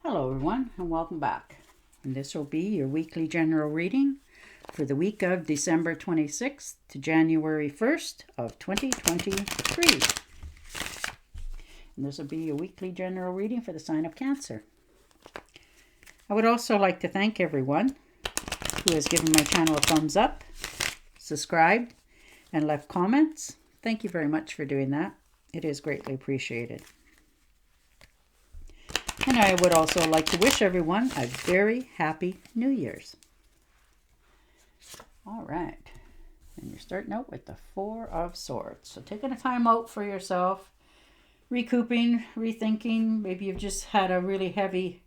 Hello everyone and welcome back. And this will be your weekly general reading for the week of December 26th to January 1st of 2023. And this will be your weekly general reading for the sign of Cancer. I would also like to thank everyone who has given my channel a thumbs up, subscribed, and left comments. Thank you very much for doing that. It is greatly appreciated. And I would also like to wish everyone a very happy New Year's. All right. And you're starting out with the Four of Swords. So taking a time out for yourself, recouping, rethinking. Maybe you've just had a really heavy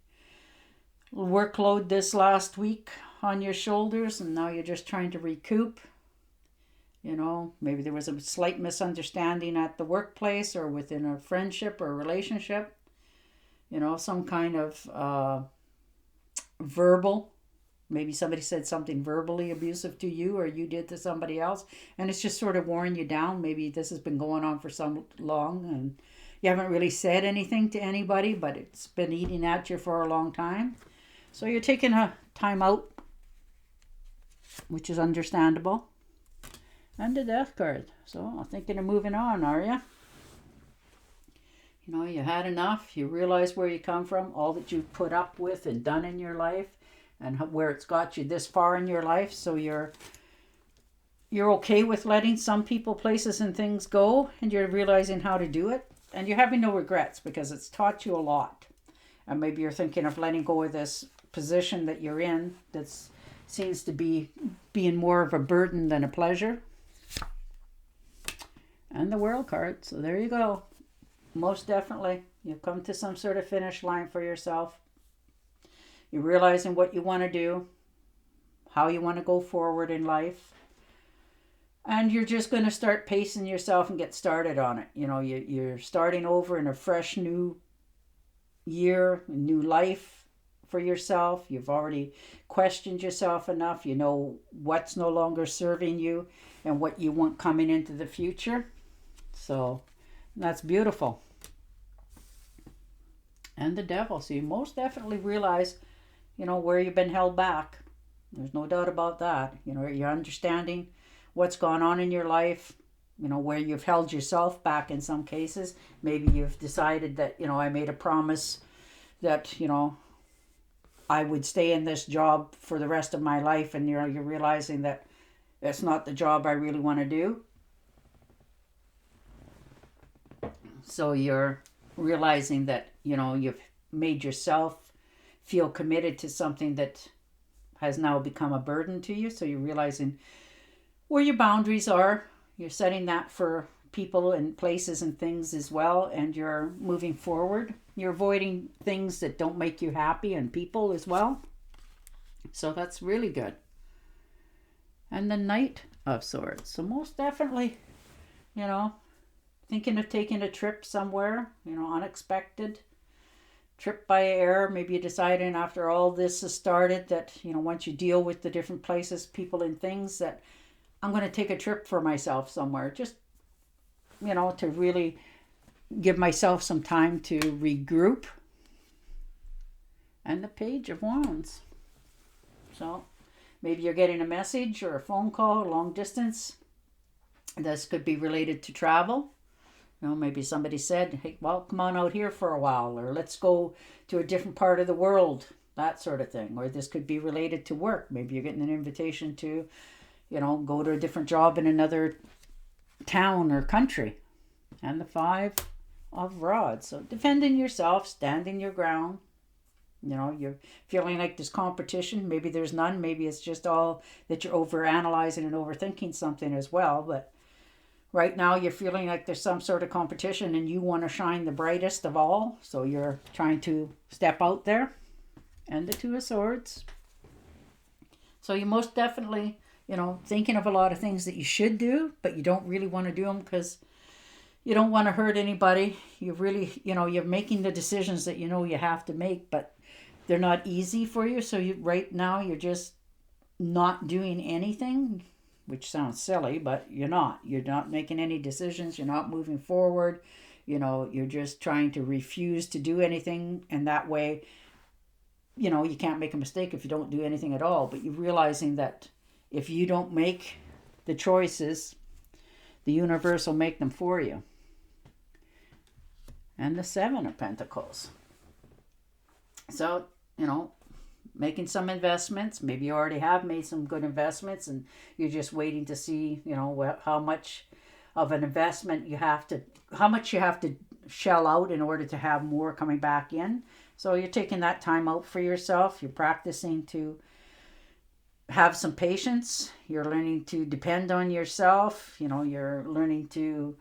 workload this last week on your shoulders and now you're just trying to recoup. You know, maybe there was a slight misunderstanding at the workplace or within a friendship or relationship. You know, some kind of verbal, maybe somebody said something verbally abusive to you or you did to somebody else. And it's just sort of worn you down. Maybe this has been going on for so long and you haven't really said anything to anybody, but it's been eating at you for a long time. So you're taking a time out, which is understandable. And the Death card. So I'm thinking of moving on, are you? You know, you had enough. You realize where you come from, all that you've put up with and done in your life, and where it's got you this far in your life. So you're okay with letting some people, places, and things go, and you're realizing how to do it, and you're having no regrets because it's taught you a lot. And maybe you're thinking of letting go of this position that you're in that seems to be being more of a burden than a pleasure. And the World card. So there you go. Most definitely, you've come to some sort of finish line for yourself. You're realizing what you want to do, how you want to go forward in life. And you're just going to start pacing yourself and get started on it. You know, you're starting over in a fresh new year, a new life for yourself. You've already questioned yourself enough. You know what's no longer serving you and what you want coming into the future. So that's beautiful. And the Devil. So you most definitely realize, you know, where you've been held back. There's no doubt about that. You know, you're understanding what's gone on in your life, you know, where you've held yourself back in some cases. Maybe you've decided that, you know, I made a promise that, you know, I would stay in this job for the rest of my life. And you're realizing that it's not the job I really want to do. So you're realizing that, you know, you've made yourself feel committed to something that has now become a burden to you. So you're realizing where your boundaries are. You're setting that for people and places and things as well. And you're moving forward. You're avoiding things that don't make you happy and people as well. So that's really good. And the Knight of Swords. So most definitely, you know, thinking of taking a trip somewhere, you know, unexpected. Trip by air. Maybe you're deciding after all this has started that, you know, once you deal with the different places, people and things, that I'm going to take a trip for myself somewhere. Just, you know, to really give myself some time to regroup. And the Page of Wands. So maybe you're getting a message or a phone call, long distance. This could be related to travel. You know, maybe somebody said, hey, well, come on out here for a while, or let's go to a different part of the world, that sort of thing. Or this could be related to work. Maybe you're getting an invitation to, you know, go to a different job in another town or country. And the Five of Rods. So defending yourself, standing your ground. You know, you're feeling like there's competition. Maybe there's none. Maybe it's just all that you're overanalyzing and overthinking something as well. But right now you're feeling like there's some sort of competition and you want to shine the brightest of all. So you're trying to step out there. And the Two of Swords. So you most definitely, you know, thinking of a lot of things that you should do, but you don't really want to do them because you don't want to hurt anybody. You really, you know, you're making the decisions that you know you have to make, but they're not easy for you. So right now you're just not doing anything. Which sounds silly, but you're not. You're not making any decisions. You're not moving forward. You know, you're just trying to refuse to do anything. And that way you can't make a mistake if you don't do anything at all, but you're realizing that if you don't make the choices, the universe will make them for you. And the Seven of Pentacles. So, making some investments. Maybe you already have made some good investments and you're just waiting to see, how much of an investment how much you have to shell out in order to have more coming back in. So you're taking that time out for yourself. You're practicing to have some patience. You're learning to depend on yourself. You're learning to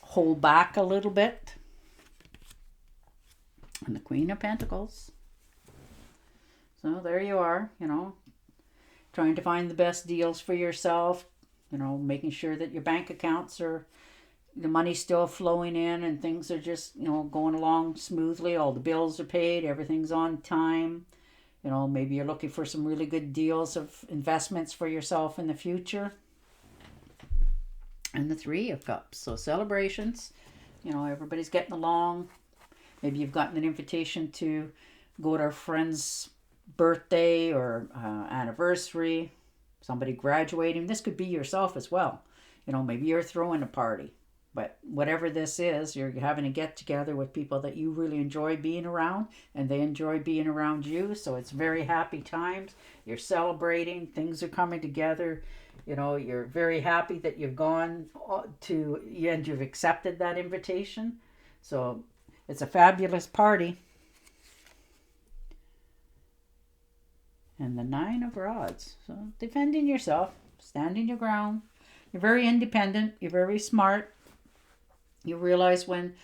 hold back a little bit. And the Queen of Pentacles. So there you are, trying to find the best deals for yourself, making sure that your bank accounts the money's still flowing in and things are just, going along smoothly. All the bills are paid, everything's on time. Maybe you're looking for some really good deals of investments for yourself in the future. And the Three of Cups. So celebrations, everybody's getting along. Maybe you've gotten an invitation to go to a friend's birthday or anniversary, somebody graduating. This could be yourself as well. Maybe you're throwing a party. But whatever this is, you're having a get together with people that you really enjoy being around and they enjoy being around you. So it's very happy times. You're celebrating. Things are coming together. You're very happy that you've gone and you've accepted that invitation. So it's a fabulous party. And the Nine of Rods. So defending yourself, standing your ground. You're very independent. You're very smart. You realize when,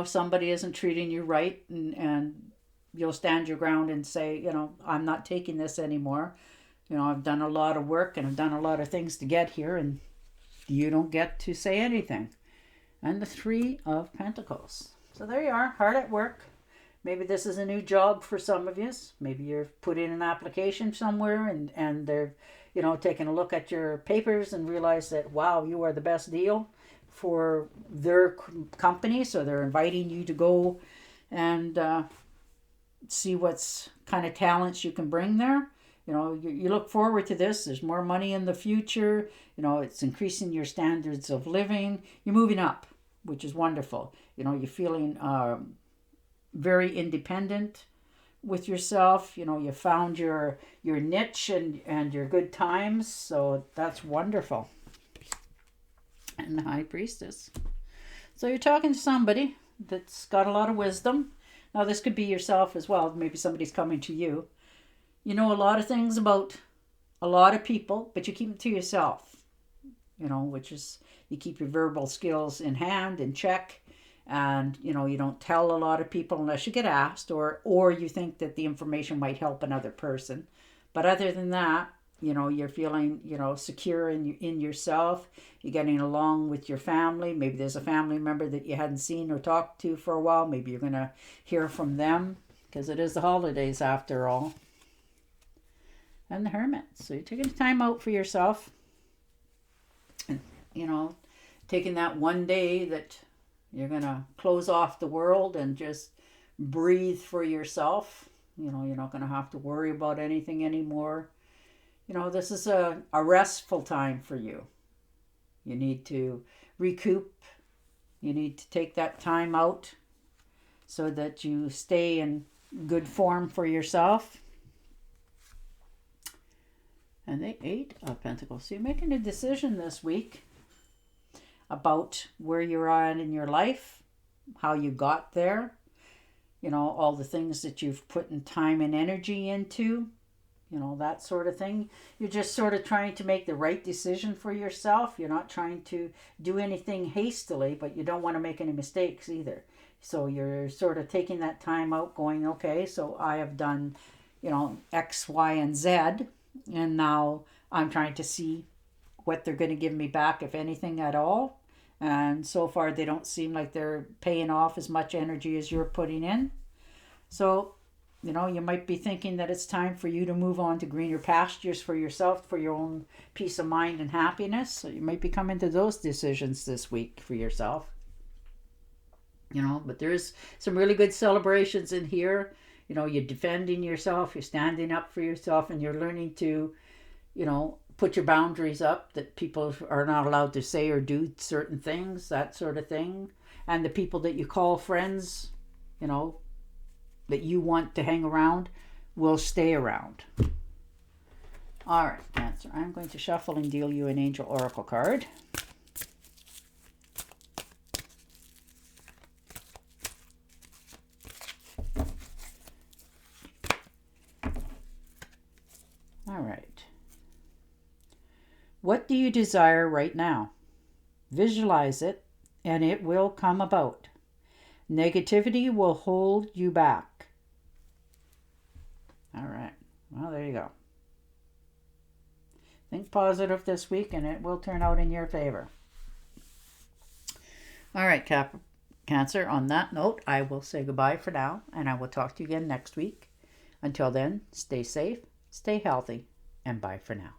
somebody isn't treating you right and you'll stand your ground and say, I'm not taking this anymore. I've done a lot of work and I've done a lot of things to get here and you don't get to say anything. And the Three of Pentacles. So there you are, hard at work. Maybe this is a new job for some of you. Maybe you've put in an application somewhere and they're, taking a look at your papers and realize that, wow, you are the best deal for their company. So they're inviting you to go and see what's kind of talents you can bring there. You look forward to this. There's more money in the future. It's increasing your standards of living. You're moving up, which is wonderful. You're feeling very independent with yourself. You found your niche and your good times. So that's wonderful. And the High Priestess. So you're talking to somebody that's got a lot of wisdom. Now this could be yourself as well. Maybe somebody's coming to you. You know a lot of things about a lot of people, but you keep it to yourself. Which is you keep your verbal skills in hand, in check. And, you don't tell a lot of people unless you get asked or you think that the information might help another person. But other than that, you're feeling, secure in yourself. You're getting along with your family. Maybe there's a family member that you hadn't seen or talked to for a while. Maybe you're going to hear from them because it is the holidays after all. And the Hermit. So you're taking time out for yourself. And, taking that one day that you're going to close off the world and just breathe for yourself. You're not going to have to worry about anything anymore. This is a restful time for you. You need to recoup. You need to take that time out so that you stay in good form for yourself. And the Eight of Pentacles. So you're making a decision this week about where you're at in your life, how you got there, all the things that you've put in time and energy into, that sort of thing. You're just sort of trying to make the right decision for yourself. You're not trying to do anything hastily, but you don't want to make any mistakes either. So you're sort of taking that time out going, okay, so I have done, X, Y, and Z, and now I'm trying to see what they're going to give me back, if anything at all. And so far, they don't seem like they're paying off as much energy as you're putting in. So, you might be thinking that it's time for you to move on to greener pastures for yourself, for your own peace of mind and happiness. So you might be coming to those decisions this week for yourself. But there's some really good celebrations in here. You know, you're defending yourself, you're standing up for yourself, and you're learning to, you know, put your boundaries up, that people are not allowed to say or do certain things, that sort of thing. And the people that you call friends, you know, that you want to hang around will stay around. All right, Cancer, I'm going to shuffle and deal you an Angel Oracle card. All right. What do you desire right now? Visualize it, and it will come about. Negativity will hold you back. All right. Well, there you go. Think positive this week, and it will turn out in your favor. All right, Cancer, on that note, I will say goodbye for now, and I will talk to you again next week. Until then, stay safe, stay healthy, and bye for now.